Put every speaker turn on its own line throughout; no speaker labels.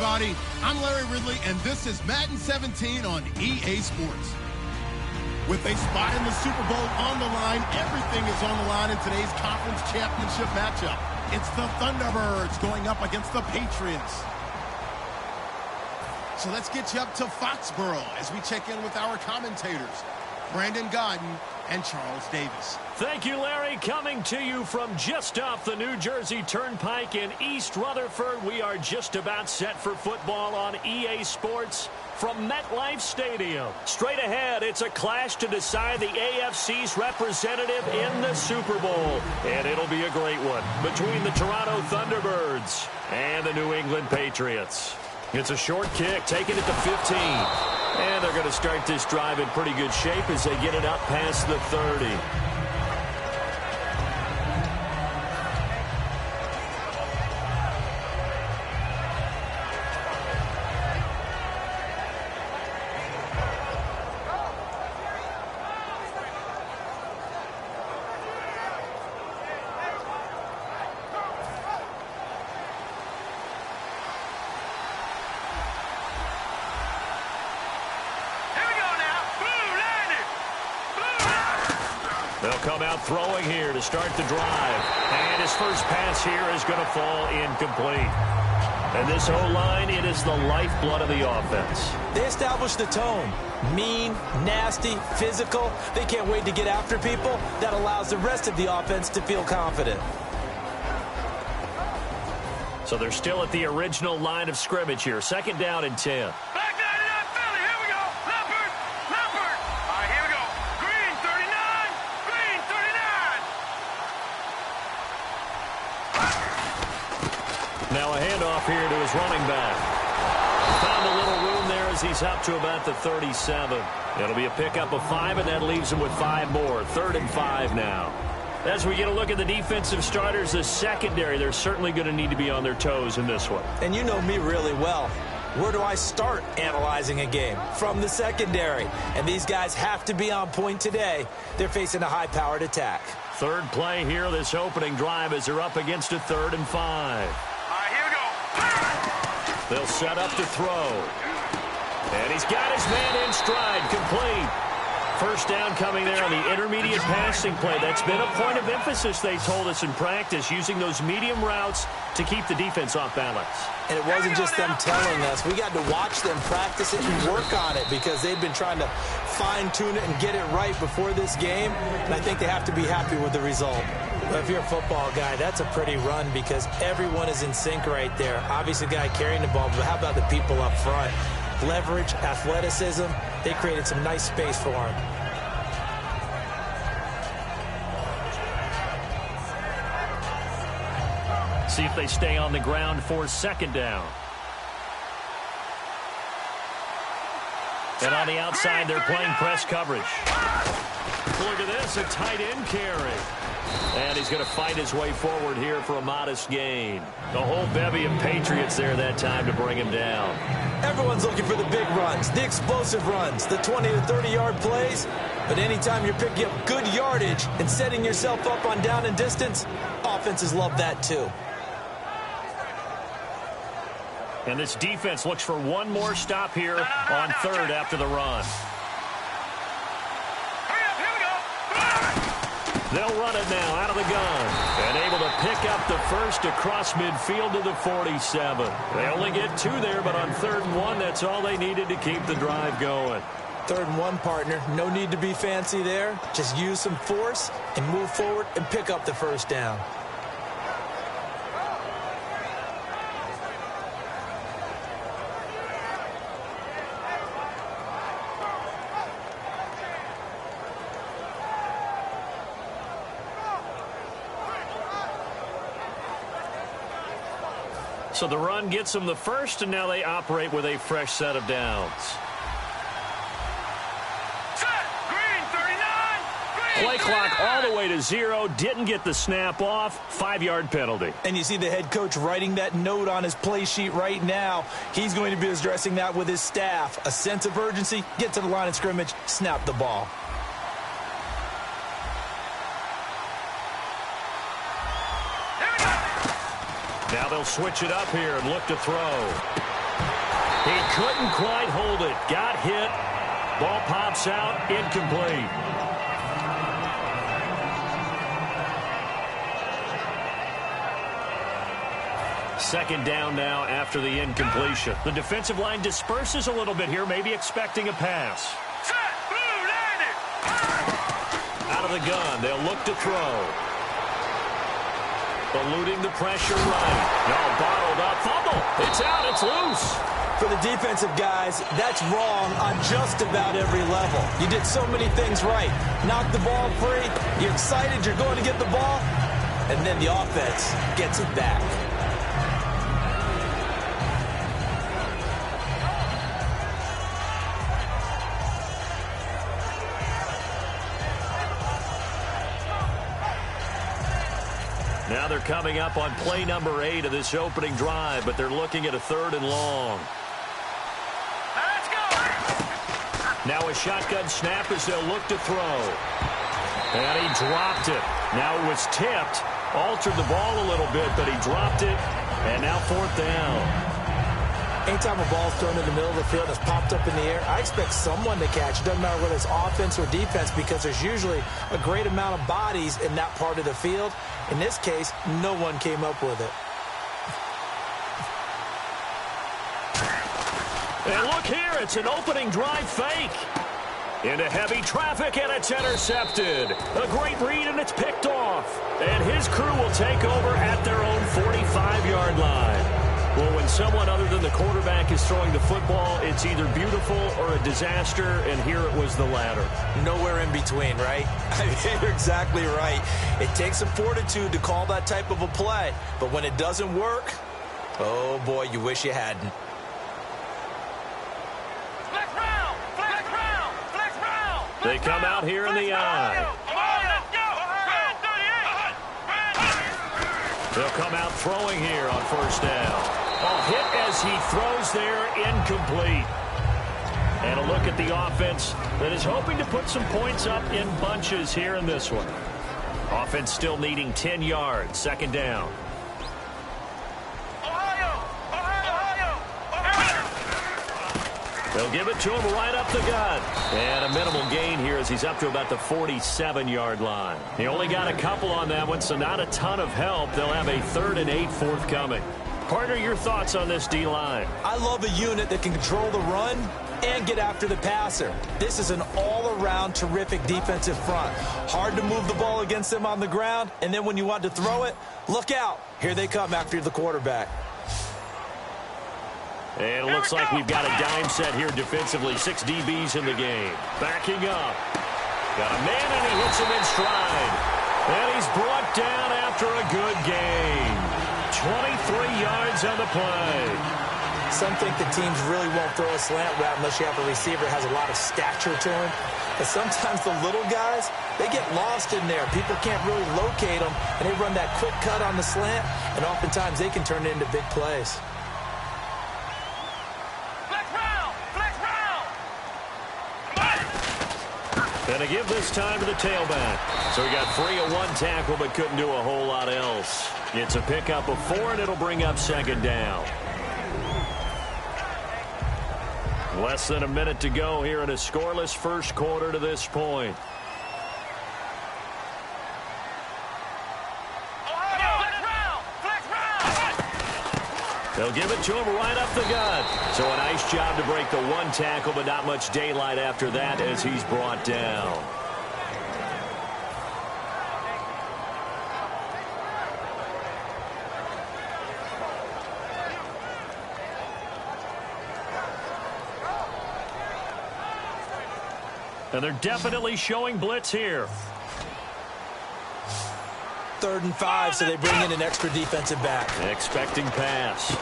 everybody. I'm Larry Ridley, and this is Madden 17 on EA Sports. With a spot in the Super Bowl on the line, everything is on the line in today's conference championship matchup. It's the Thunderbirds going up against the Patriots. So let's get you up to Foxborough as we check in with our commentators, Brandon Godden and Charles Davis.
Thank you, Larry. Coming to you from just off the New Jersey Turnpike in East Rutherford, we are just about set for football on EA Sports from MetLife Stadium. Straight ahead, it's a clash to decide the AFC's representative in the Super Bowl. And it'll be a great one between the Toronto Thunderbirds and the New England Patriots. It's a short kick, taking it to 15. And they're going to start this drive in pretty good shape as they get it up past the 30. They'll come out throwing here to start the drive. And his first pass here is going to fall incomplete. And this O-line, it is the lifeblood of the offense.
They established the tone. Mean, nasty, physical. They can't wait to get after people. That allows the rest of the offense to feel confident.
So they're still at the original line of scrimmage here. 2nd down and 10. Now a handoff here to his running back. Found a little room there as he's up to about the 37. It'll be a pickup of 5, and that leaves him with 5 more. 3rd and 5 now. As we get a look at the defensive starters, the secondary, they're certainly going to need to be on their toes in this one.
And you know me really well. Where do I start analyzing a game? From the secondary. And these guys have to be on point today. They're facing a high-powered attack.
Third play here, this opening drive, as they're up against a 3rd and 5. They'll set up to throw. And he's got his man in stride, complete. First down coming there on the intermediate passing play. That's been a point of emphasis, they told us in practice, using those medium routes to keep the defense off balance.
And it wasn't just them telling us. We got to watch them practice it and work on it because they've been trying to fine-tune it and get it right before this game. And I think they have to be happy with the result. Well, if you're a football guy, that's a pretty run because everyone is in sync right there. Obviously, the guy carrying the ball, but how about the people up front? Leverage, athleticism, they created some nice space for him.
See if they stay on the ground for 2nd down. And on the outside, they're playing press coverage. Look at this, a tight end carry. And he's going to fight his way forward here for a modest gain. The whole bevy of Patriots there that time to bring him down.
Everyone's looking for the big runs, the explosive runs, the 20 to 30-yard plays. But anytime you're picking up good yardage and setting yourself up on down and distance, offenses love that too.
And this defense looks for one more stop here on 3rd after the run. They'll run it now out of the gun. And able to pick up the first across midfield to the 47. They only get 2 there, but on 3rd and 1, that's all they needed to keep the drive going.
3rd and 1, partner. No need to be fancy there. Just use some force and move forward and pick up the first down.
So the run gets them the first, and now they operate with a fresh set of downs. Play clock all the way to 0. Didn't get the snap off. 5-yard penalty.
And you see the head coach writing that note on his play sheet right now. He's going to be addressing that with his staff. A sense of urgency, get to the line of scrimmage, snap the ball.
Now they'll switch it up here and look to throw. He couldn't quite hold it. Got hit. Ball pops out. Incomplete. Second down now after the incompletion. The defensive line disperses a little bit here, maybe expecting a pass. Out of the gun, they'll look to throw. Eluding the pressure right. No, bottled up. Fumble. It's out. It's loose.
For the defensive guys, that's wrong on just about every level. You did so many things right. Knock the ball free. You're excited you're going to get the ball. And then the offense gets it back.
Now they're coming up on play number 8 of this opening drive, but they're looking at a 3rd and long.
Let's go!
Now a shotgun snap as they'll look to throw. And he dropped it. Now it was tipped, altered the ball a little bit, but he dropped it, and now 4th down.
Anytime a ball's thrown in the middle of the field and it's popped up in the air, I expect someone to catch. It doesn't matter whether it's offense or defense because there's usually a great amount of bodies in that part of the field. In this case, no one came up with it.
And look here, it's an opening drive fake. Into heavy traffic, and it's intercepted. A great read, and it's picked off. And his crew will take over at their own 45-yard line. Well, when someone other than the quarterback is throwing the football, it's either beautiful or a disaster, and here it was the latter.
Nowhere in between, right? I mean, you're exactly right. It takes some fortitude to call that type of a play, but when it doesn't work, oh boy, you wish you hadn't.
Flex round! Flex round! Flex round!
They come out here in the eye. They'll come out throwing here on 1st down. A hit as he throws there, incomplete. And a look at the offense that is hoping to put some points up in bunches here in this one. Offense still needing 10 yards, 2nd down. They'll give it to him right up the gut. And a minimal gain here as he's up to about the 47-yard line. He only got a couple on that one, so not a ton of help. They'll have a 3rd and 8 forthcoming. Partner, your thoughts on this D-line?
I love a unit that can control the run and get after the passer. This is an all-around terrific defensive front. Hard to move the ball against them on the ground, and then when you want to throw it, look out. Here they come after the quarterback.
And it looks like we've got a dime set here defensively. 6 DBs in the game. Backing up. Got a man, and he hits him in stride. And he's brought down after a good gain. 23 yards on the play.
Some think the teams really won't throw a slant route unless you have a receiver that has a lot of stature to him. But sometimes the little guys, they get lost in there. People can't really locate them, and they run that quick cut on the slant, and oftentimes they can turn it into big plays.
And a give this time to the tailback. So he got free of 1 tackle but couldn't do a whole lot else. It's a pickup of 4, and it'll bring up 2nd down. Less than a minute to go here in a scoreless first quarter to this point. They'll give it to him right up the gut. So a nice job to break the 1 tackle, but not much daylight after that as he's brought down. And they're definitely showing blitz here.
3rd and 5, so they bring in an extra defensive back.
Expecting pass.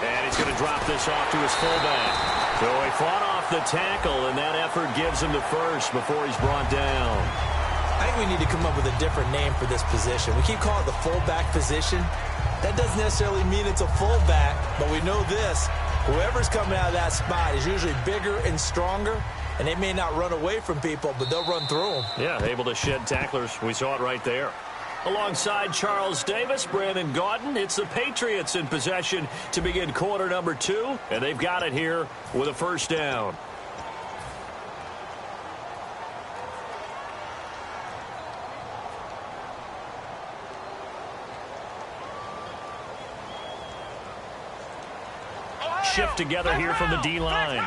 And he's going to drop this off to his fullback. So he fought off the tackle, and that effort gives him the first before he's brought down.
I think we need to come up with a different name for this position. We keep calling it the fullback position. That doesn't necessarily mean it's a fullback, but we know this. Whoever's coming out of that spot is usually bigger and stronger, and they may not run away from people, but they'll run through them.
Yeah, able to shed tacklers. We saw it right there. Alongside Charles Davis, Brandon Gaudin, it's the Patriots in possession to begin quarter number 2, and they've got it here with a first down. Shift together here from the D-line.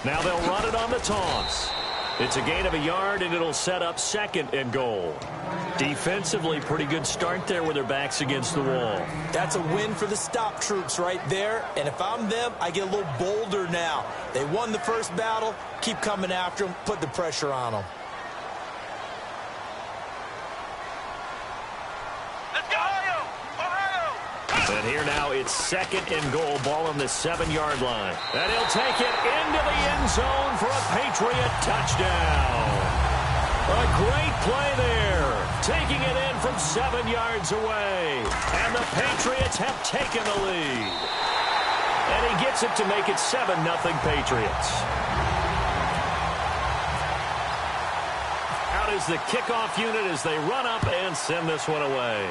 Now they'll run it on the toss. It's a gain of a yard, and it'll set up 2nd and goal. Defensively, pretty good start there with their backs against the wall.
That's a win for the stop troops right there, and if I'm them, I get a little bolder now. They won the first battle, keep coming after them, put the pressure on them.
And here now it's 2nd and goal, ball on the 7-yard line. And he'll take it into the end zone for a Patriot touchdown. A great play there, taking it in from 7 yards away. And the Patriots have taken the lead. And he gets it to make it 7-0 Patriots. Out is the kickoff unit as they run up and send this one away.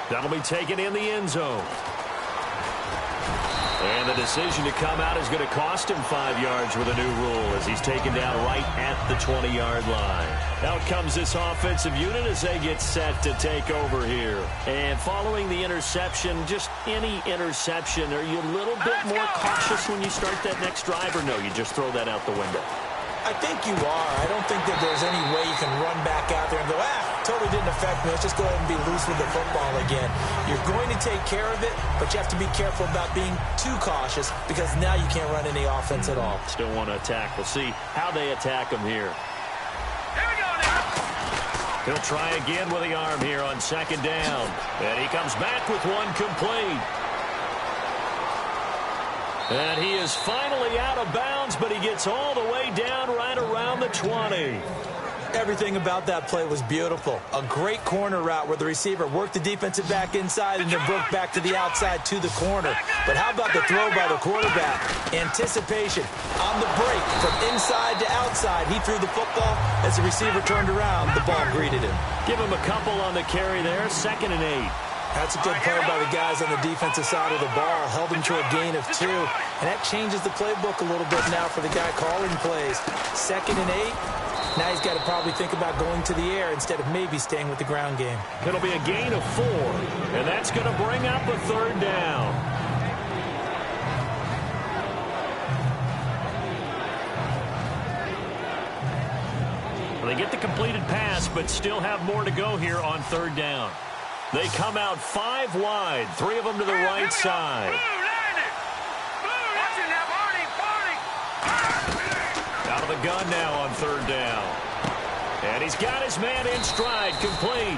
That'll be taken in the end zone. And the decision to come out is going to cost him 5 yards with a new rule as he's taken down right at the 20-yard line. Out comes this offensive unit as they get set to take over here. And following the interception, just any interception, are you a little bit more cautious when you start that next drive, or no, you just throw that out the window?
I think you are. I don't think that there's any way you can run back out there and go, totally didn't affect me. Let's just go ahead and be loose with the football again. You're going to take care of it, but you have to be careful about being too cautious because now you can't run any offense at all.
Still want to attack. We'll see how they attack him here.
Here we go now.
He'll try again with the arm here on 2nd down. And he comes back with one complete. And he is finally out of bounds, but he gets all the way down right around the 20.
Everything about that play was beautiful. A great corner route where the receiver worked the defensive back inside and then broke back to the outside to the corner. But how about the throw by the quarterback? Anticipation on the break from inside to outside. He threw the football. As the receiver turned around, the ball greeted him.
Give him a couple on the carry there. 2nd and 8.
That's a good play by the guys on the defensive side of the ball. Held him to a gain of 2. And that changes the playbook a little bit now for the guy calling plays. 2nd and 8. Now he's got to probably think about going to the air instead of maybe staying with the ground game.
It'll be a gain of 4. And that's going to bring up a 3rd down. Well, they get the completed pass, but still have more to go here on 3rd down. They come out 5 wide, 3 of them to the right side. Out of the gun now on 3rd down. And he's got his man in stride, complete.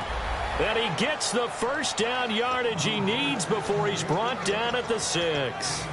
And he gets the first down yardage he needs before he's brought down at the 6.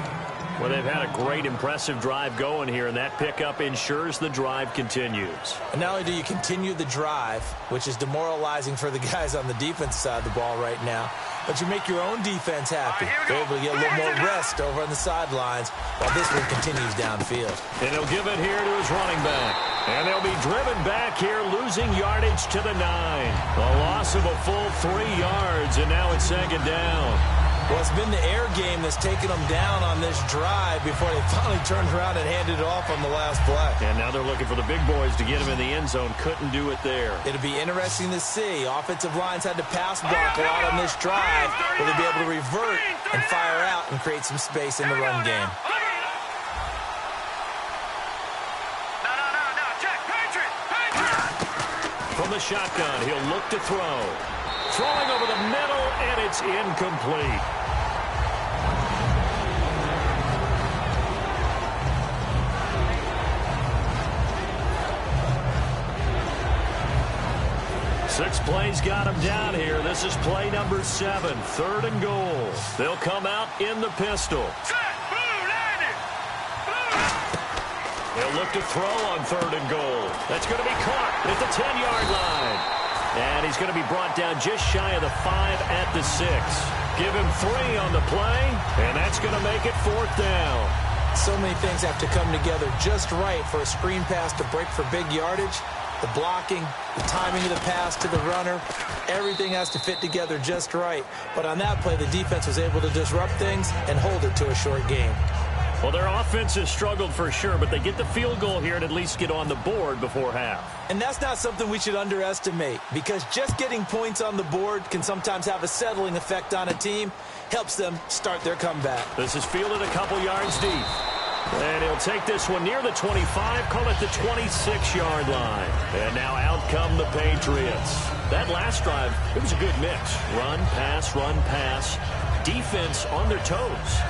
Well, they've had a great, impressive drive going here, and that pickup ensures the drive continues.
And not only do you continue the drive, which is demoralizing for the guys on the defense side of the ball right now, but you make your own defense happy. They're able to get a little more rest over on the sidelines while this one continues downfield.
And he'll give it here to his running back. And they'll be driven back here, losing yardage to the 9. A loss of a full 3 yards, and now it's 2nd down.
Well, it's been the air game that's taken them down on this drive before they finally turned around and handed it off on the last play.
And now they're looking for the big boys to get him in the end zone. Couldn't do it there.
It'll be interesting to see. Offensive lines had to pass block a lot on this drive. Will they be able to revert and fire out and create some space in the run game?
From the shotgun, he'll look to throw. Throwing over the middle, and it's incomplete. Six plays got him down here. This is play number 7, 3rd and goal. They'll come out in the pistol. They'll look to throw on 3rd and goal. That's going to be caught at the 10-yard line. And he's going to be brought down just shy of the 5 at the 6. Give him 3 on the play, and that's going to make it 4th down.
So many things have to come together just right for a screen pass to break for big yardage. The blocking, the timing of the pass to the runner, everything has to fit together just right. But on that play, the defense was able to disrupt things and hold it to a short game.
Well, their offense has struggled for sure, but they get the field goal here and at least get on the board before half.
And that's not something we should underestimate, because just getting points on the board can sometimes have a settling effect on a team, helps them start their comeback.
This is fielded a couple yards deep. And he'll take this one near the 25, call it the 26-yard line. And now out come the Patriots. That last drive, it was a good mix. Run, pass, defense on their toes.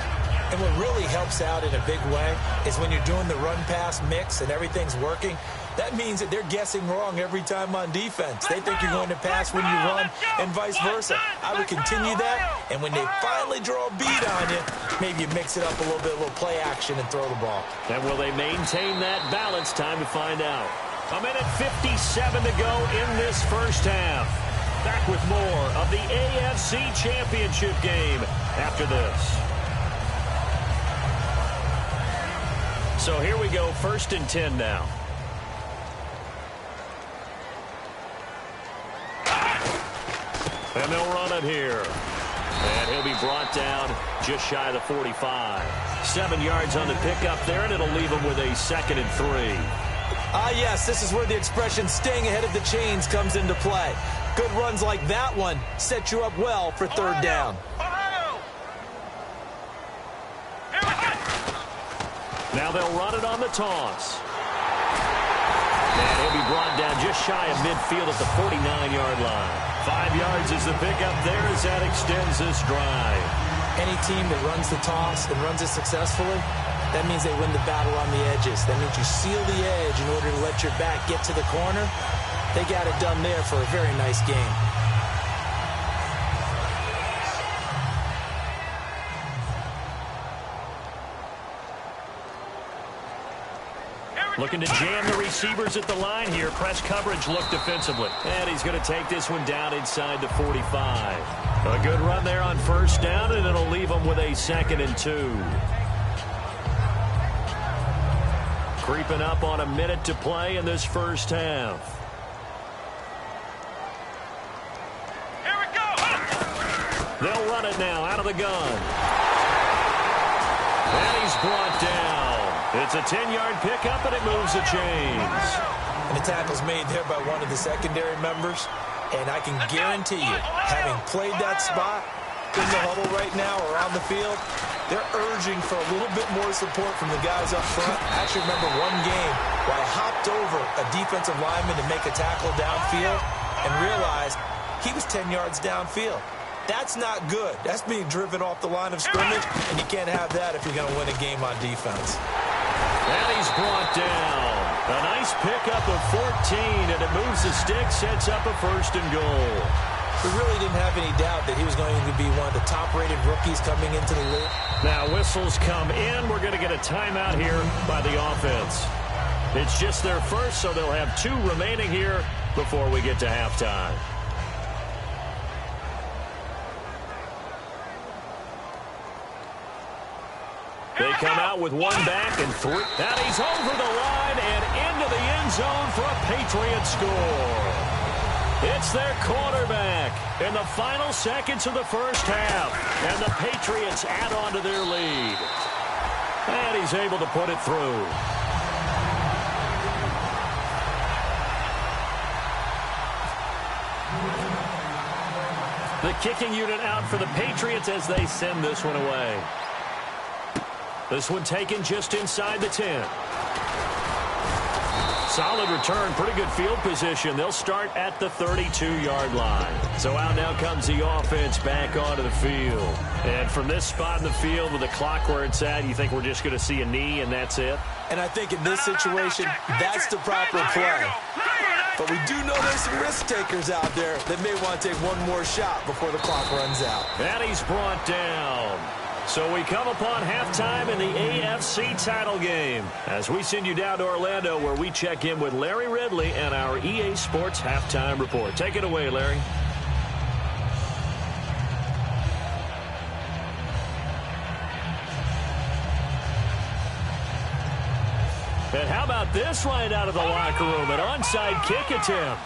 And what really helps out in a big way is when you're doing the run-pass mix and everything's working, that means that they're guessing wrong every time on defense. They think you're going to pass when you run and vice versa. I would continue that, and when they finally draw a beat on you, maybe you mix it up a little play action and throw the ball.
And will they maintain that balance? Time to find out. A minute 57 to go in this first half. Back with more of the AFC Championship game after this. So here we go, 1st and 10 now. And they'll run it here. And he'll be brought down just shy of the 45. 7 yards on the pickup there, and it'll leave him with a 2nd and 3.
Yes, this is where the expression staying ahead of the chains comes into play. Good runs like that one set you up well for 3rd down.
Now they'll run it on the toss. And he'll be brought down just shy of midfield at the 49-yard line. 5 yards is the pickup there as that extends this drive.
Any team that runs the toss and runs it successfully, that means they win the battle on the edges. That means you seal the edge in order to let your back get to the corner. They got it done there for a very nice game.
Looking to jam the receivers at the line here. Press coverage look defensively. And he's going to take this one down inside the 45. A good run there on 1st down, and it'll leave him with a 2nd and 2. Creeping up on a minute to play in this first half.
Here we go.
They'll run it now out of the gun. And he's brought down. It's a 10-yard pickup, and it moves the chains.
And the tackle's made there by one of the secondary members. And I can guarantee you, having played that spot in the huddle right now or on the field, they're urging for a little bit more support from the guys up front. I actually remember one game where I hopped over a defensive lineman to make a tackle downfield and realized he was 10 yards downfield. That's not good. That's being driven off the line of scrimmage, and you can't have that if you're going to win a game on defense.
And he's brought down. A nice pickup of 14, and it moves the stick, sets up a 1st and goal.
We really didn't have any doubt that he was going to be one of the top-rated rookies coming into the league.
Now whistles come in. We're going to get a timeout here by the offense. It's just their first, so they'll have 2 remaining here before we get to halftime. They come out with 1 back and 3. And he's over the line and into the end zone for a Patriot score. It's their quarterback in the final seconds of the first half. And the Patriots add on to their lead. And he's able to put it through. The kicking unit out for the Patriots as they send this one away. This one taken just inside the 10. Solid return, pretty good field position. They'll start at the 32-yard line. So out now comes the offense back onto the field. And from this spot in the field with the clock where it's at, you think we're just going to see a knee and that's it?
And I think in this situation, that's the proper play. But we do know there's some risk takers out there that may want to take one more shot before the clock runs out.
And he's brought down. So we come upon halftime in the AFC title game as we send you down to Orlando where we check in with Larry Ridley and our EA Sports halftime report. Take it away, Larry. And how about this right out of the locker room? An onside kick attempt.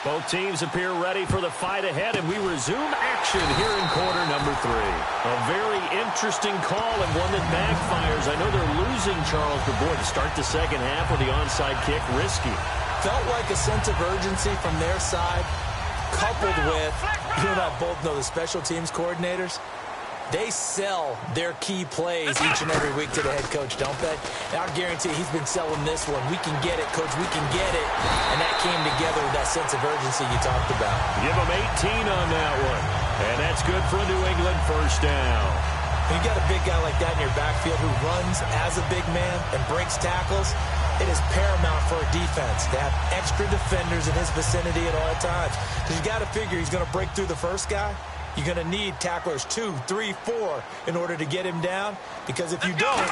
Both teams appear ready for the fight ahead, and we resume action here in quarter number 3. A very interesting call and one that backfires. I know they're losing Charles, but boy, to start the second half with the onside kick, risky.
Felt like a sense of urgency from their side, coupled with, you and I both know the special teams coordinators, they sell their key plays each and every week to the head coach, don't they? And I guarantee he's been selling this one. We can get it, coach, we can get it. And that came together with that sense of urgency you talked about.
Give him 18 on that one. And that's good for a New England first down.
When you got a big guy like that in your backfield who runs as a big man and breaks tackles, it is paramount for a defense to have extra defenders in his vicinity at all times. Because you got to figure he's going to break through the first guy. You're going to need tacklers 2, 3, 4 in order to get him down. Because if you don't,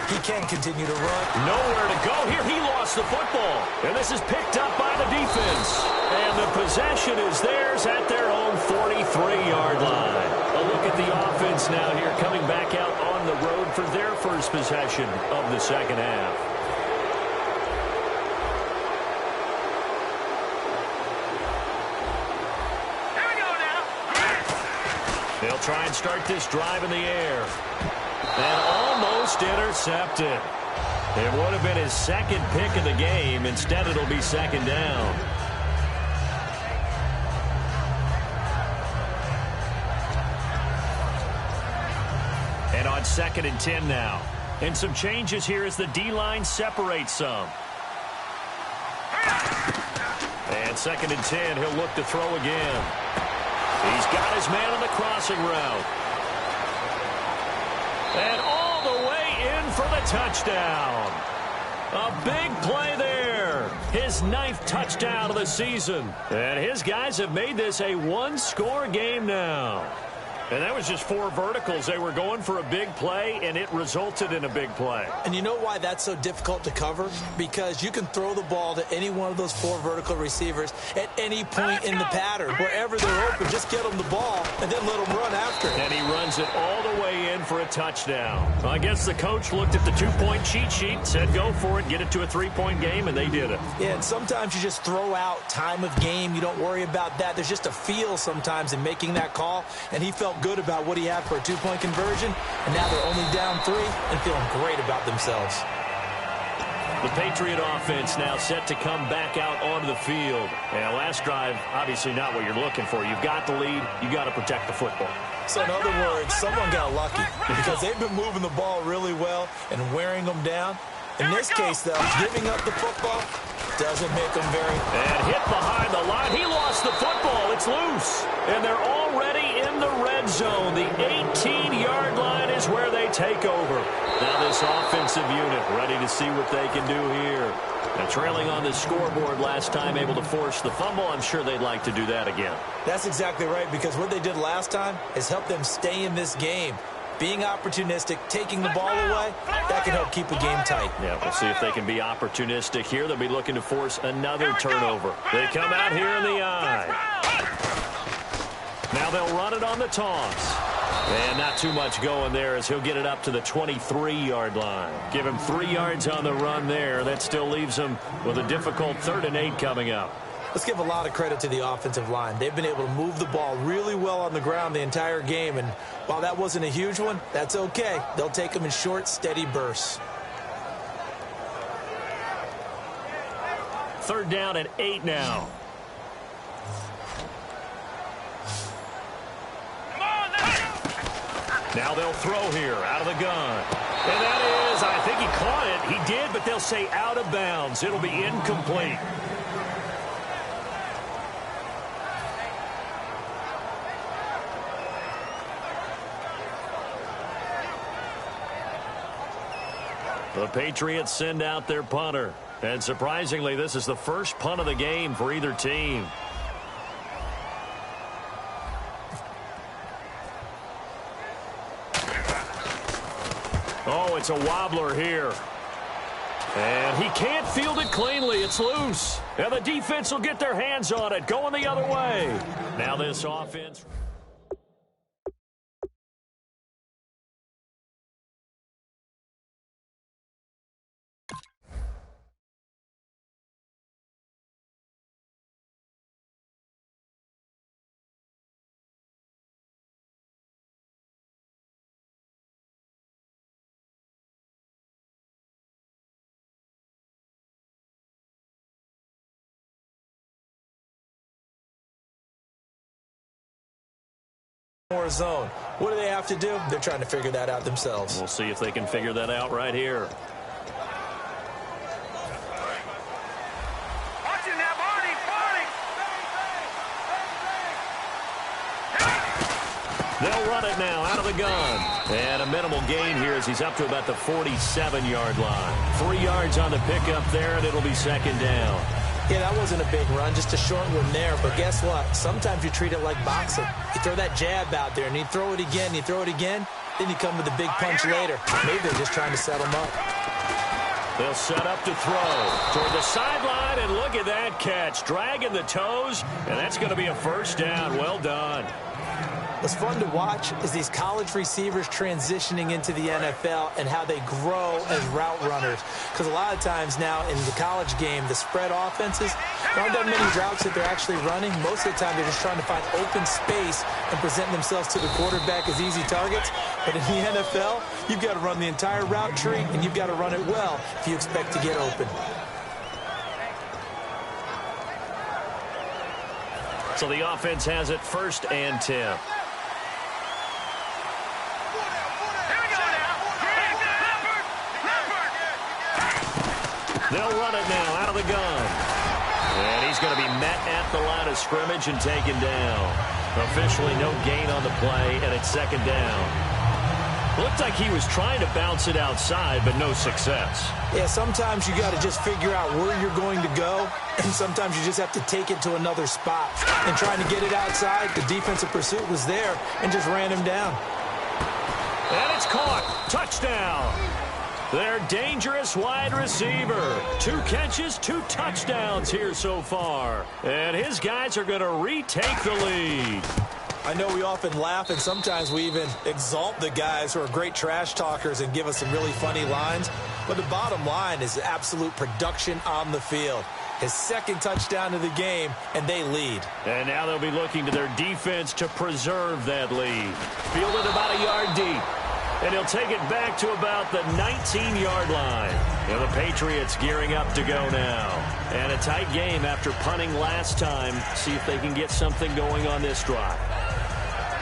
he can continue to run.
Nowhere to go here. He lost the football. And this is picked up by the defense. And the possession is theirs at their own 43-yard line. A look at the offense now here, coming back out on the road for their first possession of the second half. They'll try and start this drive in the air. And almost intercepted. It would have been his second pick of the game. Instead, it'll be second down. And on 2nd and 10 now. And some changes here as the D-line separates some. And 2nd and 10, he'll look to throw again. He's got his man on the crossing route. And all the way in for the touchdown. A big play there. His 9th touchdown of the season. And his guys have made this a one-score game now. And that was just 4 verticals. They were going for a big play, and it resulted in a big play.
And you know why that's so difficult to cover? Because you can throw the ball to any one of those 4 vertical receivers at any point in the pattern. Wherever they're open, just get them the ball and then let them run after it.
And he runs it all the way in for a touchdown. Well, I guess the coach looked at the 2-point cheat sheet, said go for it, get it to a 3-point game, and they did it.
Yeah, and sometimes you just throw out time of game. You don't worry about that. There's just a feel sometimes in making that call, and he felt good about what he had for a 2-point conversion, and now they're only down 3 and feeling great about themselves.
The Patriot offense now set to come back out onto the field. And last drive, obviously not what you're looking for. You've got the lead. You've got to protect the football.
So in other words, someone got lucky because they've been moving the ball really well and wearing them down. In this case, though, giving up the football doesn't make them very...
And hit behind the line. He lost the football. It's loose. And they're already in the red zone. The 18-yard line is where they take over. Now this offensive unit ready to see what they can do here. Now trailing on the scoreboard last time, able to force the fumble. I'm sure they'd like to do that again.
That's exactly right, because what they did last time is help them stay in this game. Being opportunistic, taking the ball away, that can help keep a game tight.
Yeah, we'll see if they can be opportunistic here. They'll be looking to force another turnover. They come out here in the eye. Now they'll run it on the toss. And not too much going there as he'll get it up to the 23-yard line. Give him 3 yards on the run there. That still leaves him with a difficult 3rd and 8 coming up.
Let's give a lot of credit to the offensive line. They've been able to move the ball really well on the ground the entire game. And while that wasn't a huge one, that's okay. They'll take them in short, steady bursts.
3rd down and 8 now. Now they'll throw here out of the gun. And that is, I think he caught it. He did, but they'll say out of bounds. It'll be incomplete. The Patriots send out their punter. And surprisingly, this is the first punt of the game for either team. Oh, go. It's a wobbler here. And he can't field it cleanly. It's loose. And the defense will get their hands on it, going the other way. Now this offense.
More zone. What do they have to do? They're trying to figure that out themselves.
We'll see if they can figure that out right here.
Watching that body.
They'll run it now out of the gun. And a minimal gain here as he's up to about the 47-yard line. 3 yards on the pickup there, and it'll be second down.
Yeah, that wasn't a big run, just a short one there. But guess what? Sometimes you treat it like boxing. You throw that jab out there, and you throw it again, you throw it again, then you come with a big punch later. Maybe they're just trying to set them up.
They'll set up to throw toward the sideline, and look at that catch. Dragging the toes, and that's going to be a first down. Well done.
What's fun to watch is these college receivers transitioning into the NFL and how they grow as route runners. Because a lot of times now in the college game, the spread offenses, there aren't that many routes that they're actually running. Most of the time, they're just trying to find open space and present themselves to the quarterback as easy targets. But in the NFL, you've got to run the entire route tree, and you've got to run it well if you expect to get open.
So the offense has it 1st and 10. They'll run it now out of the gun. And he's going to be met at the line of scrimmage and taken down. Officially no gain on the play, and it's second down. Looked like he was trying to bounce it outside, but no success.
Yeah, sometimes you got to just figure out where you're going to go, and sometimes you just have to take it to another spot. And trying to get it outside, the defensive pursuit was there and just ran him down.
And it's caught. Touchdown. Their dangerous wide receiver. 2 catches, 2 touchdowns here so far. And his guys are going to retake the lead.
I know we often laugh, and sometimes we even exalt the guys who are great trash talkers and give us some really funny lines. But the bottom line is absolute production on the field. His 2nd touchdown of the game, and they lead.
And now they'll be looking to their defense to preserve that lead. Fielded about a yard deep. And he'll take it back to about the 19-yard line. And the Patriots gearing up to go now. And a tight game after punting last time. See if they can get something going on this drive.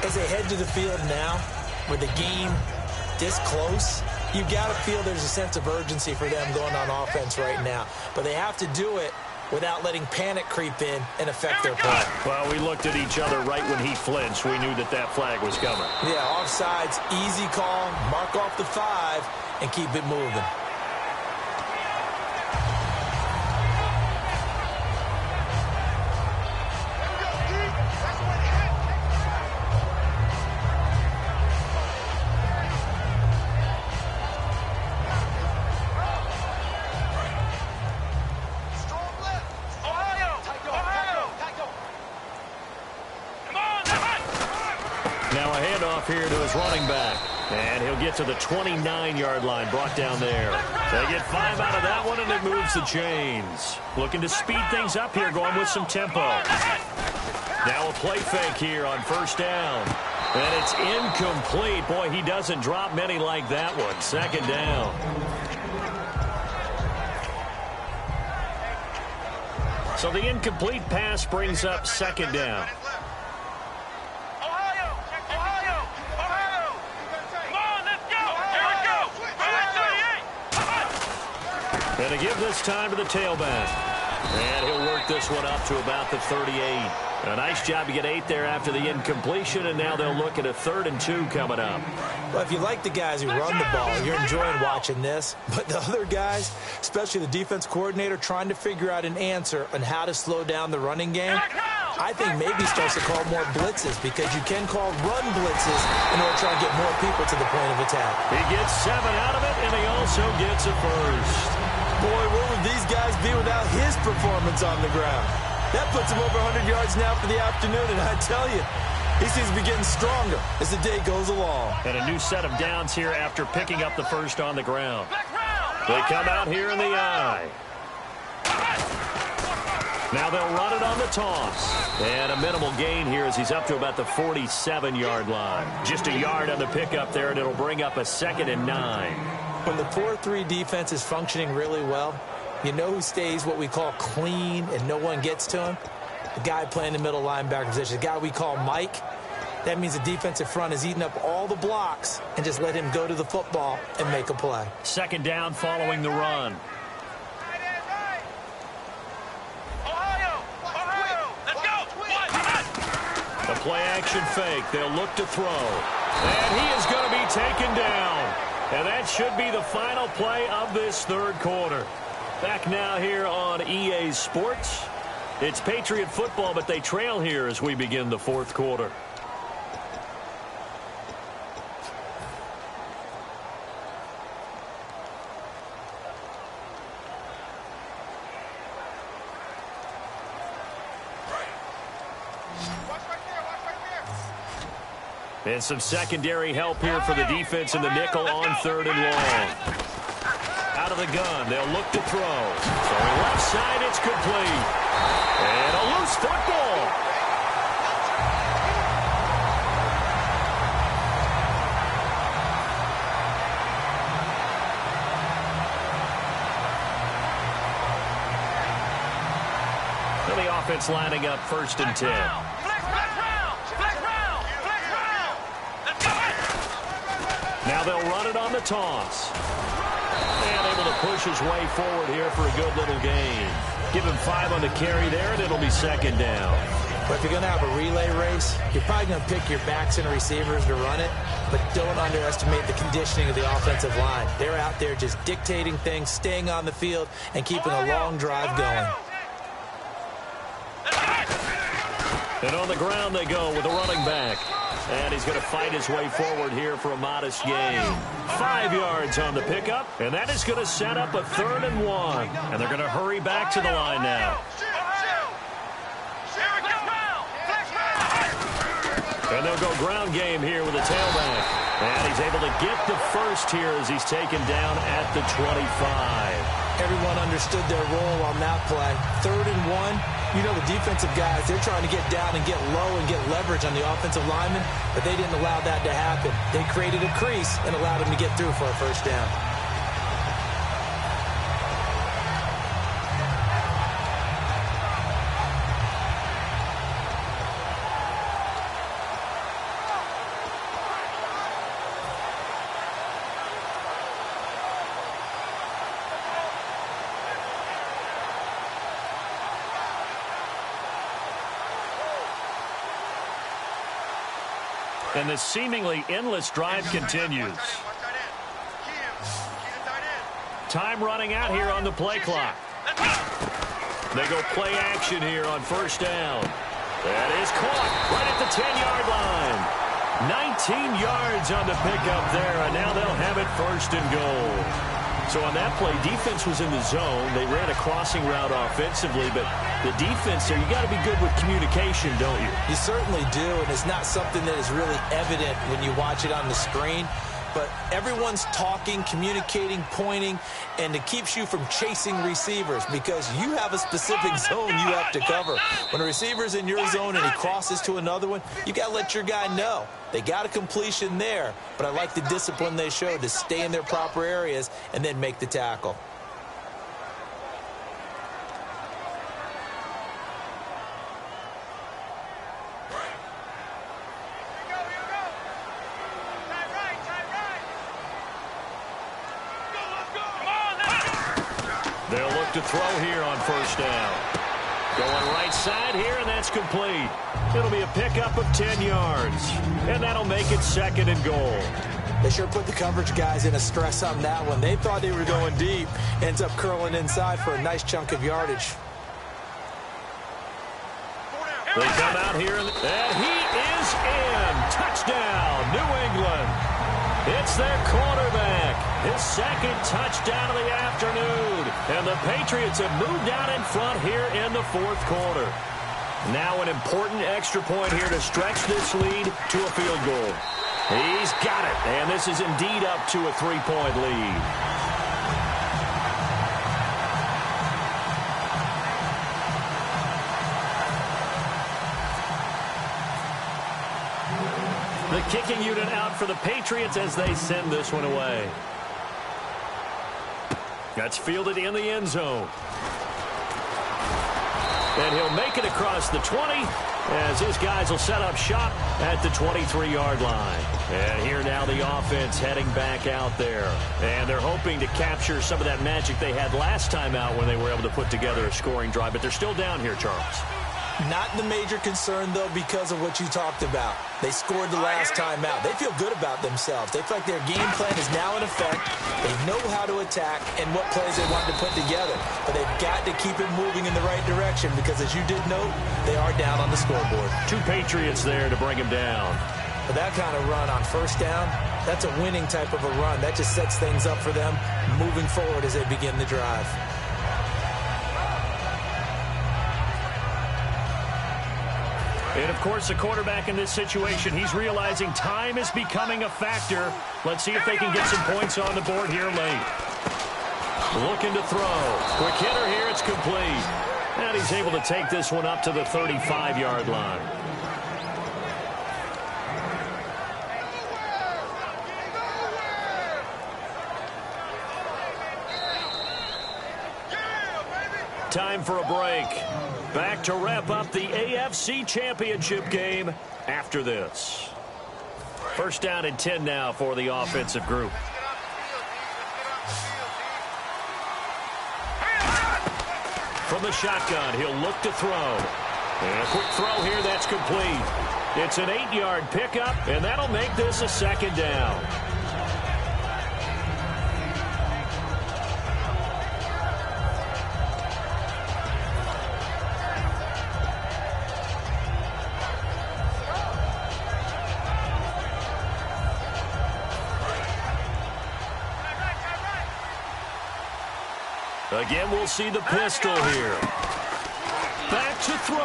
As they head to the field now, with the game this close, you've got to feel there's a sense of urgency for them going on offense right now. But they have to do it without letting panic creep in and affect their play.
Well, we looked at each other right when he flinched. We knew that that flag was coming.
Yeah, offsides, easy call, mark off the 5, and keep it moving.
Here to his running back. And he'll get to the 29-yard line, brought down there. They get 5 out of that one, and it moves the chains. Looking to speed things up here, going with some tempo. Now a play fake here on 1st down. And it's incomplete. Boy, he doesn't drop many like that one. 2nd down. So the incomplete pass brings up 2nd down. And to give this time to the tailback. And he'll work this one up to about the 38. A nice job to get 8 there after the incompletion, and now they'll look at a 3rd and 2 coming up.
Well, if you like the guys who run the ball, you're enjoying watching this. But the other guys, especially the defense coordinator, trying to figure out an answer on how to slow down the running game, I think maybe starts to call more blitzes because you can call run blitzes in order to try to get more people to the point of attack.
He gets 7 out of it, and he also gets a first.
Boy, where would these guys be without his performance on the ground? That puts him over 100 yards now for the afternoon, and I tell you, he seems to be getting stronger as the day goes along.
And a new set of downs here after picking up the first on the ground. They come out here in the eye. Now they'll run it on the toss. And a minimal gain here as he's up to about the 47-yard line. Just a yard on the pickup there, and it'll bring up a 2nd and 9.
When the 4-3 defense is functioning really well, you know who stays what we call clean and no one gets to him? The guy playing the middle linebacker position, the guy we call Mike. That means the defensive front has eaten up all the blocks and just let him go to the football and make a play.
2nd down following the run. The play-action fake. They'll look to throw. And he is going to be taken down. And that should be the final play of this 3rd quarter. Back now here on EA Sports. It's Patriot football, but they trail here as we begin the 4th quarter. And some secondary help here for the defense in the nickel on 3rd and long. Out of the gun, they'll look to throw. Throwing left side, it's complete. And a loose football. And the offense lining up 1st and 10. Now they'll run it on the toss. And able to push his way forward here for a good little gain. Give him 5 on the carry there, and it'll be 2nd down.
But if you're going to have a relay race, you're probably going to pick your backs and receivers to run it. But don't underestimate the conditioning of the offensive line. They're out there just dictating things, staying on the field, and keeping a long drive going.
And on the ground they go with a running back. And he's going to fight his way forward here for a modest gain. 5 yards on the pickup, and that is going to set up a 3rd and 1. And they're going to hurry back to the line now. And they'll go ground game here with a tailback. And he's able to get the first here as he's taken down at the 25.
Everyone understood their role on that play. 3rd and 1. You know the defensive guys, they're trying to get down and get low and get leverage on the offensive lineman, but they didn't allow that to happen. They created a crease and allowed him to get through for a 1st down.
And the seemingly endless drive continues. Time running out here on the play clock. They go play action here on 1st down. That is caught right at the 10-yard line. 19 yards on the pickup there, and now they'll have it 1st and goal. So on that play, defense was in the zone. They ran a crossing route offensively, but the defense there, you got to be good with communication, don't you?
You certainly do, and it's not something that is really evident when you watch it on the screen. But everyone's talking, communicating, pointing, and it keeps you from chasing receivers because you have a specific zone you have to cover. When a receiver's in your zone and he crosses to another one, you got to let your guy know. They got a completion there, but I like the discipline they showed to stay in their proper areas and then make the tackle.
They'll look to throw here on 1st down. Going right side here, and that's complete. It'll be a pickup of 10 yards, and that'll make it 2nd and goal.
They sure put the coverage guys in a stress on that one. They thought they were going deep. Ends up curling inside for a nice chunk of yardage.
They come out here, and he is in. Touchdown, New England. It's their quarterback. His second touchdown of the afternoon. And the Patriots have moved out in front here in the fourth quarter. Now an important extra point here to stretch this lead to a field goal. He's got it, and this is indeed up to a 3-point lead. The kicking unit out for the Patriots as they send this one away. That's fielded in the end zone. And he'll make it across the 20 as his guys will set up shop at the 23-yard line. And here now the offense heading back out there. And they're hoping to capture some of that magic they had last time out when they were able to put together a scoring drive. But they're still down here, Charles.
Not the major concern, though, because of what you talked about. They scored the last time out. They feel good about themselves. They feel like their game plan is now in effect. They know how to attack and what plays they want to put together. But they've got to keep it moving in the right direction because, as you did note, they are down on the scoreboard.
2 Patriots there to bring them down.
But that kind of run on first down, that's a winning type of a run. That just sets things up for them moving forward as they begin the drive.
And, of course, the quarterback in this situation, he's realizing time is becoming a factor. Let's see if they can get some points on the board here late. Looking to throw. Quick hitter here, it's complete. And he's able to take this one up to the 35-yard line. Time for a break. Back to wrap up the AFC Championship game after this. First down and 10 now for the offensive group. From the shotgun, he'll look to throw. And a quick throw here, that's complete. It's an 8-yard pickup, and that'll make this a second down. Again, we'll see the pistol here. Back to throw.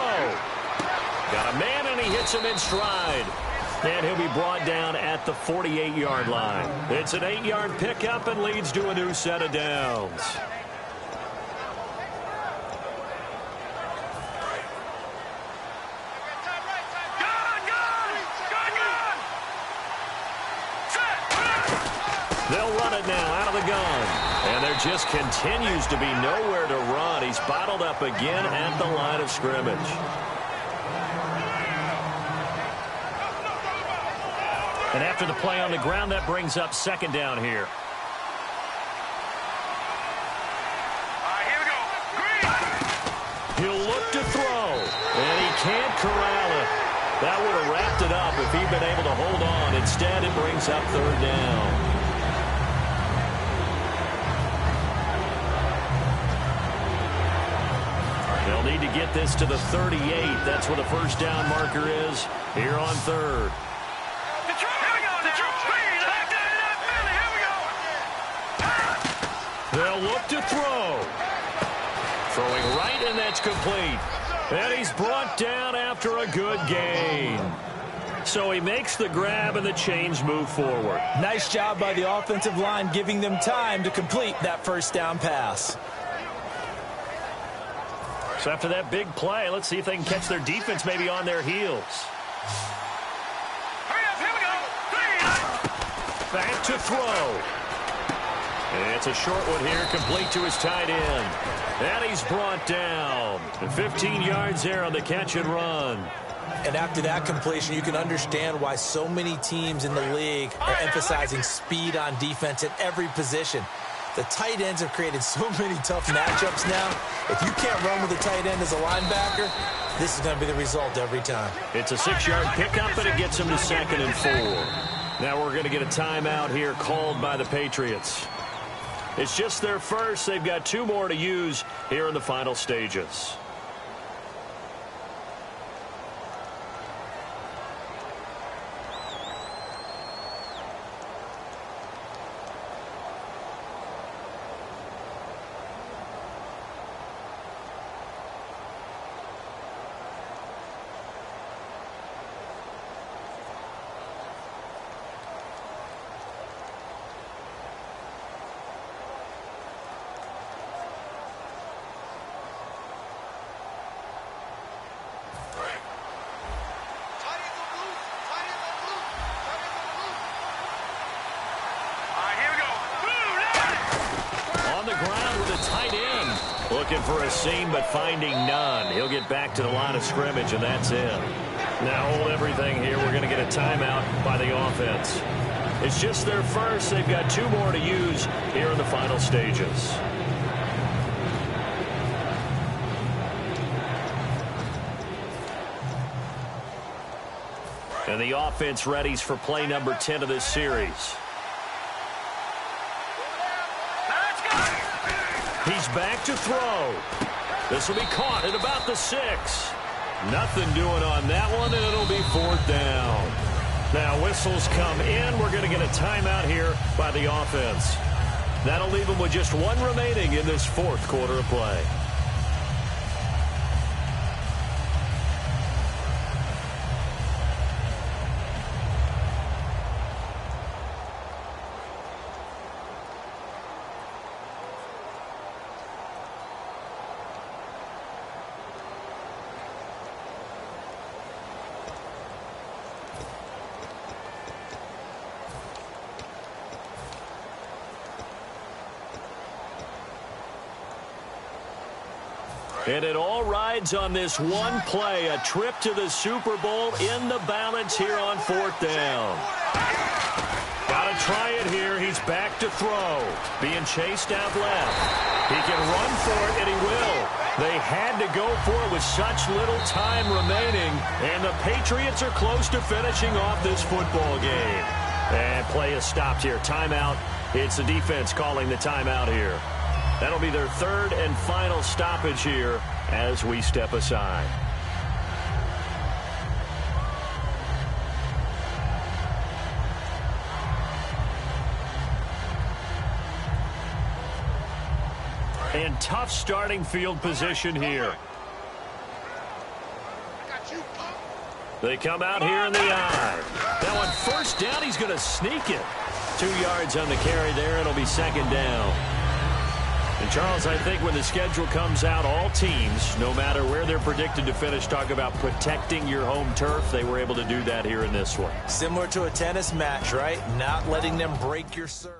Got a man, and he hits him in stride. And he'll be brought down at the 48-yard line. It's an 8-yard pickup and leads to a new set of downs. They'll run it now out of the gun. And there just continues to be nowhere to run. He's bottled up again at the line of scrimmage. And after the play on the ground, that brings up second down here.
Here we go. Green.
He'll look to throw. And he can't corral it. That would have wrapped it up if he'd been able to hold on. Instead, it brings up third down. They'll need to get this to the 38. That's where the first down marker is here on third. They'll look to throw. Throwing right, and that's complete. And he's brought down after a good gain. So he makes the grab, and the chains move forward.
Nice job by the offensive line giving them time to complete that first down pass.
So after that big play, let's see if they can catch their defense maybe on their heels.
Hurry up, here we go.
Back to throw. And it's a short one here, complete to his tight end. And he's brought down. 15 yards there on the catch and run.
And after that completion, you can understand why so many teams in the league are emphasizing speed on defense at every position. The tight ends have created so many tough matchups now. If you can't run with a tight end as a linebacker, this is going to be the result every time.
It's a 6-yard pickup, and it gets them to 2nd and 4. Now we're going to get a timeout here called by the Patriots. It's just their first. They've got 2 more to use here in the final stages. looking for a seam, but finding none. He'll get back to the line of scrimmage, and that's it. Now hold everything here. We're going to get a timeout by the offense. It's just their first. They've got 2 more to use here in the final stages. And the offense readies for play number 10 of this series. He's back to throw. This will be caught at about the 6. Nothing doing on that one, and it'll be 4th down. Now whistles come in. We're going to get a timeout here by the offense. That'll leave them with just 1 remaining in this 4th quarter of play. And it all rides on this one play, a trip to the Super Bowl in the balance here on 4th down. Got to try it here. He's back to throw. Being chased out left. He can run for it, and he will. They had to go for it with such little time remaining, and the Patriots are close to finishing off this football game. And play is stopped here. Timeout. It's the defense calling the timeout here. That'll be their 3rd and final stoppage here as we step aside. And tough starting field position here. They come out here in the eye. Now on 1st down, he's going to sneak it. 2 yards on the carry there. It'll be 2nd down. And, Charles, I think when the schedule comes out, all teams, no matter where they're predicted to finish, talk about protecting your home turf. They were able to do that here in this one.
Similar to a tennis match, right? Not letting them break your serve.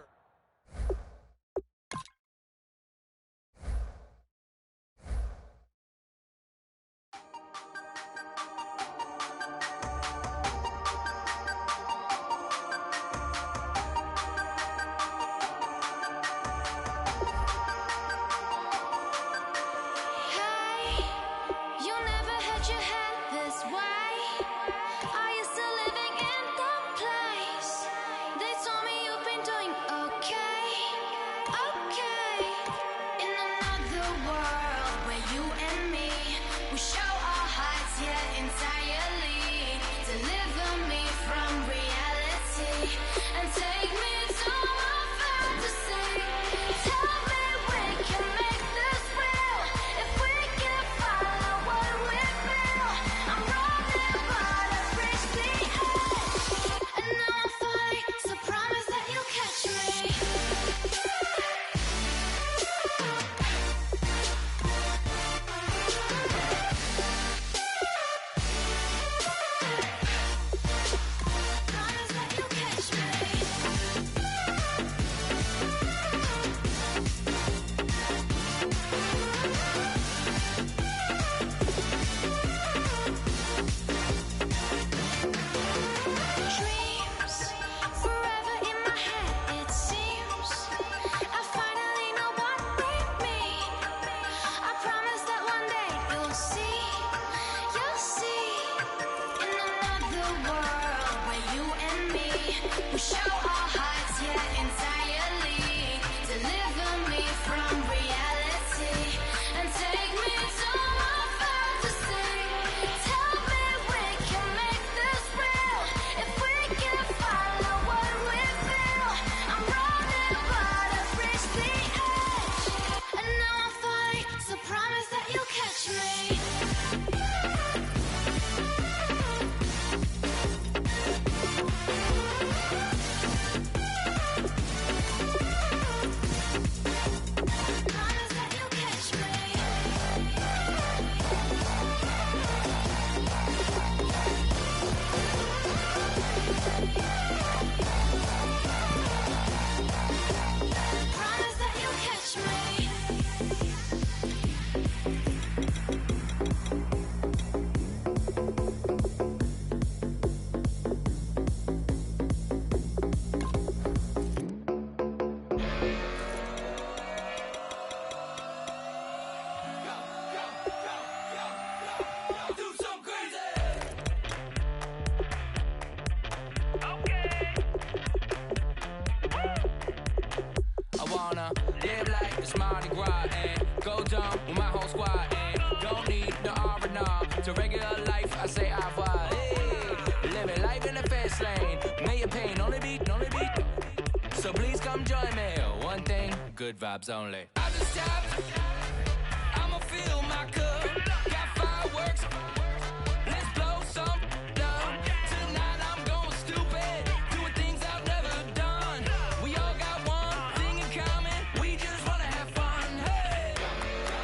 vibes only.
I just tapped, I'ma fill my cup. Got fireworks, let's blow some love. Tonight I'm going stupid, doing things I've never done. We all got one thing in common, we just wanna have fun. Hey, do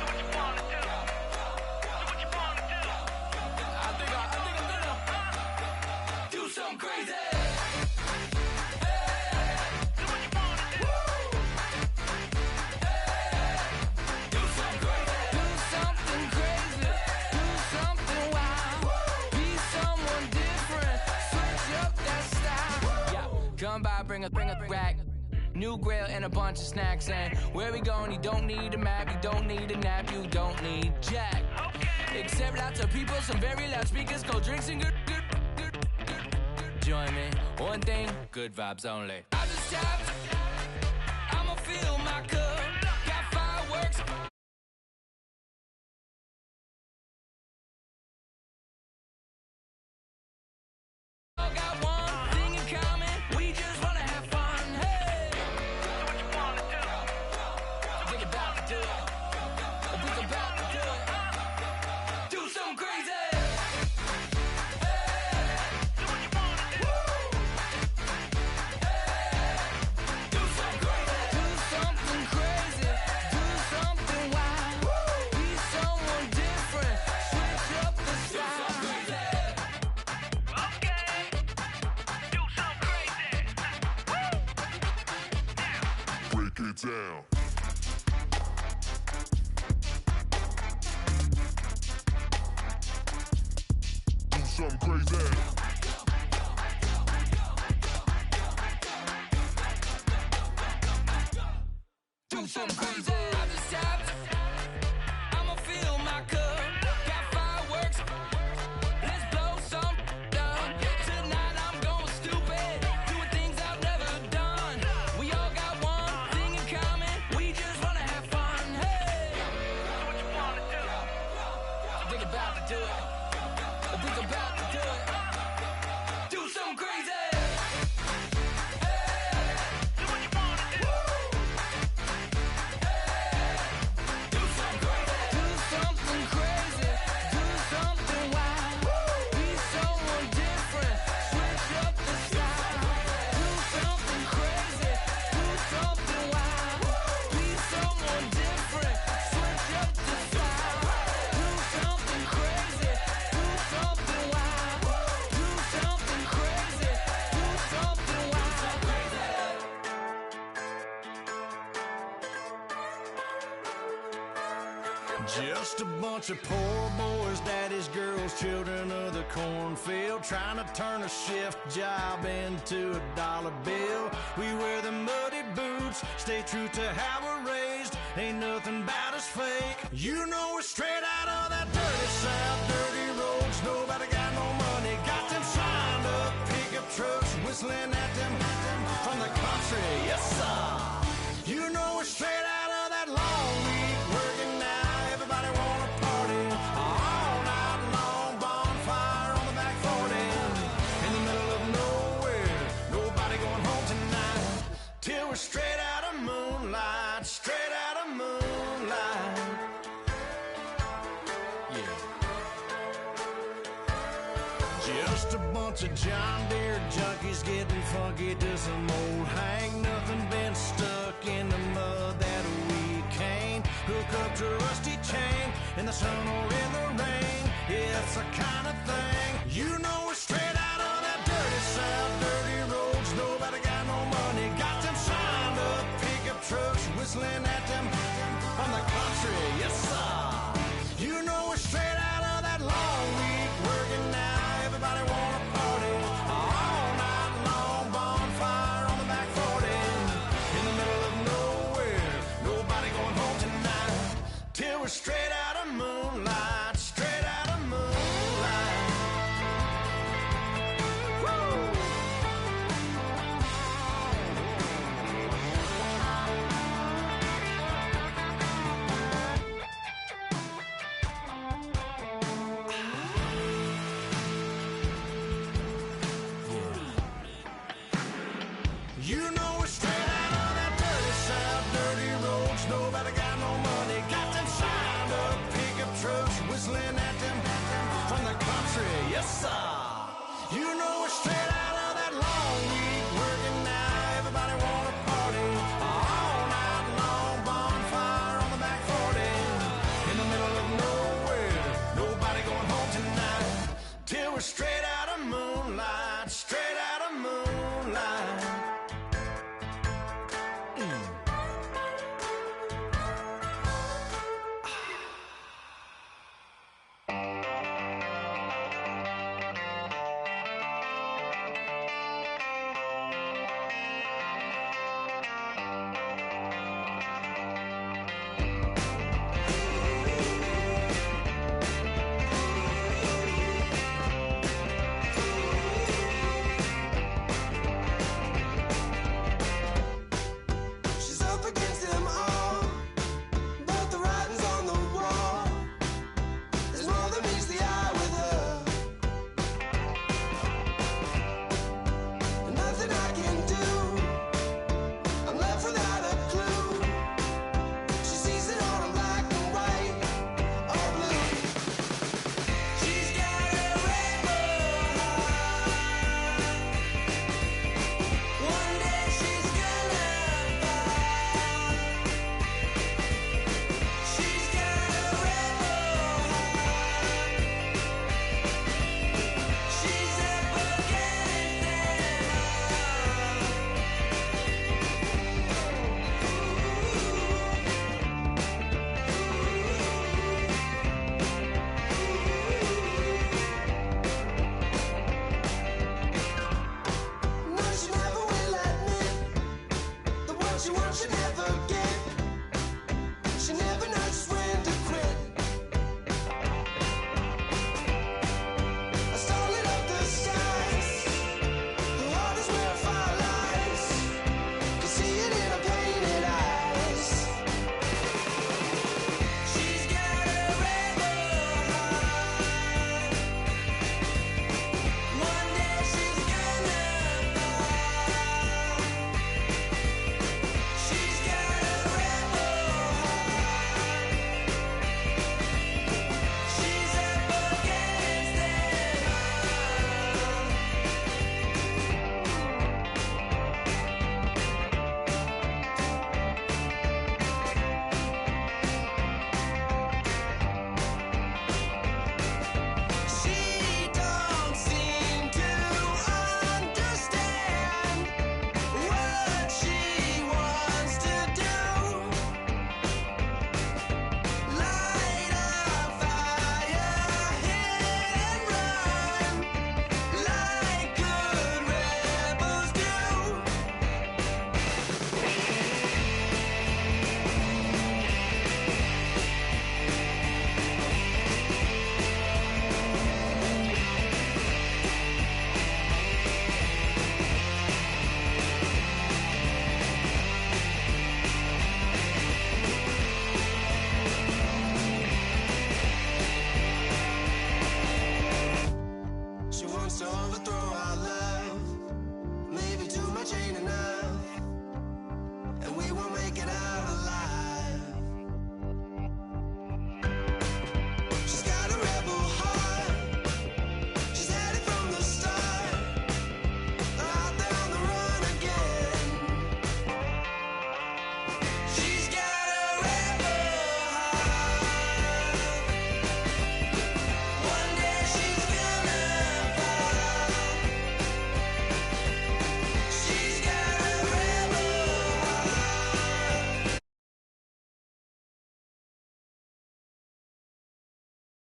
what you wanna do. Do what you wanna do. I think I'm gonna do something crazy. Come by, bring a rack, new grill and a bunch of snacks. And where we going, you don't need a map, you don't need a nap, you don't need jack. Okay. Except lots of people, some very loud speakers, cold drinks and good. Join me, one thing,
good vibes only.
I just tapped, I'ma fill my cup. Got fireworks.
Down. Do something crazy.
Do something crazy. I just tapped, I'ma fill my cup. Got fireworks, let's blow some love. Tonight I'm going stupid, doing things I've never done. We all got one thing in common, we just wanna have fun. Hey, do what you wanna do. I think about to do it. I think about to do it. Do something crazy.
Just a bunch of poor boys, daddy's girls, children of the cornfield, trying to turn a shift job into a dollar bill. We wear the muddy boots, stay true to how we're raised. Ain't nothing about us fake. You know we're straight out of that dirty south, dirty roads. Nobody got no money, got them signed up pickup trucks, whistling at them from the country. Yes, sir. You know we're straight out of that long week working now. Everybody wanna party all night long, bonfire on the back 40 in the middle of nowhere. Nobody going home tonight till we're straight out of moonlight, straight out of moonlight. Yeah. Just a bunch of John Deere junkies getting funky to some old hang. Nothing been stuck in the mud that we can't hook up to a rusty chain in the sun or in the rain. Yeah, it's the kind of thing. You know we're straight out of that dirty south, dirty roads. Nobody got no money, got them signed up pickup trucks, whistling at them from the country. Yes, sir. You know we're straight out of that long week working now. Everybody wanna party all night long, bonfire on the back 40 in the middle of nowhere. Nobody going home tonight till we're straight out of moonlight, straight out of moonlight. Woo! whistling at them from the country. Yes, sir. You know we're straight out